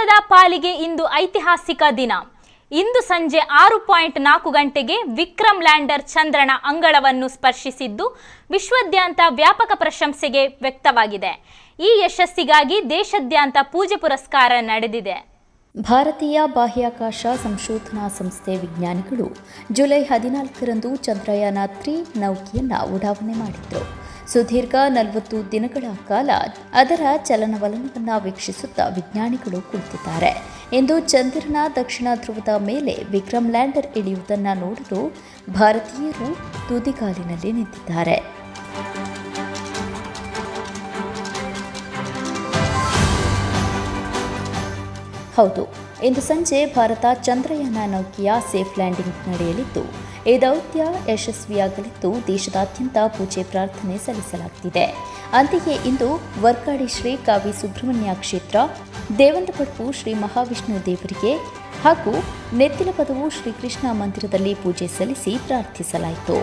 ಭಾರತದ ಪಾಲಿಗೆ ಇಂದು ಐತಿಹಾಸಿಕ ದಿನ. ಇಂದು ಸಂಜೆ 6:04 ಗಂಟೆಗೆ ವಿಕ್ರಮ್ ಲ್ಯಾಂಡರ್ ಚಂದ್ರನ ಅಂಗಳವನ್ನು ಸ್ಪರ್ಶಿಸಿದ್ದು ವಿಶ್ವಾದ್ಯಂತ ವ್ಯಾಪಕ ಪ್ರಶಂಸೆಗೆ ವ್ಯಕ್ತವಾಗಿದೆ. ಈ ಯಶಸ್ಸಿಗಾಗಿ ದೇಶಾದ್ಯಂತ ಪೂಜೆ ಪುರಸ್ಕಾರ ನಡೆದಿದೆ. ಭಾರತೀಯ ಬಾಹ್ಯಾಕಾಶ ಸಂಶೋಧನಾ ಸಂಸ್ಥೆ ವಿಜ್ಞಾನಿಗಳು ಜುಲೈ 14ರಂದು ಚಂದ್ರಯಾನ 3 ನೌಕೆಯನ್ನು ಉಡಾವಣೆ ಮಾಡಿದ್ರು. ಸುದೀರ್ಘ 40 ದಿನಗಳ ಕಾಲ ಅದರ ಚಲನವಲನವನ್ನು ವೀಕ್ಷಿಸುತ್ತಾ ವಿಜ್ಞಾನಿಗಳು ಕುಳಿತಿದ್ದಾರೆ. ಇಂದು ಚಂದ್ರನ ದಕ್ಷಿಣ ಧ್ರುವದ ಮೇಲೆ ವಿಕ್ರಮ್ ಲ್ಯಾಂಡರ್ ಇಳಿಯುವುದನ್ನು ನೋಡಲು ಭಾರತೀಯರು ತುದಿಗಾಲಿನಲ್ಲಿ ನಿಂತಿದ್ದಾರೆ. ಹೌದು, ಇಂದು ಸಂಜೆ ಭಾರತ ಚಂದ್ರಯಾನ ನೌಕೆಯ ಸೇಫ್ ಲ್ಯಾಂಡಿಂಗ್ ನಡೆಯಲಿದ್ದು ಈ ದೌತ್ಯ ಯಶಸ್ವಿಯಾಗಲಿದ್ದು ದೇಶದಾದ್ಯಂತ ಪೂಜೆ ಪ್ರಾರ್ಥನೆ ಸಲ್ಲಿಸಲಾಗುತ್ತಿದೆ. ಅಂತೆಯೇ ಇಂದು ವರ್ಕಾಡಿ ಶ್ರೀ ಕಾವಿ ಸುಬ್ರಹ್ಮಣ್ಯ ಕ್ಷೇತ್ರ, ದೇವಂದಪಡ್ಪು ಶ್ರೀ ಮಹಾವಿಷ್ಣು ದೇವರಿಗೆ ಹಾಗೂ ನೆತ್ತಿಲಪದವು ಶ್ರೀಕೃಷ್ಣ ಮಂದಿರದಲ್ಲಿ ಪೂಜೆ ಸಲ್ಲಿಸಿ ಪ್ರಾರ್ಥಿಸಲಾಯಿತು.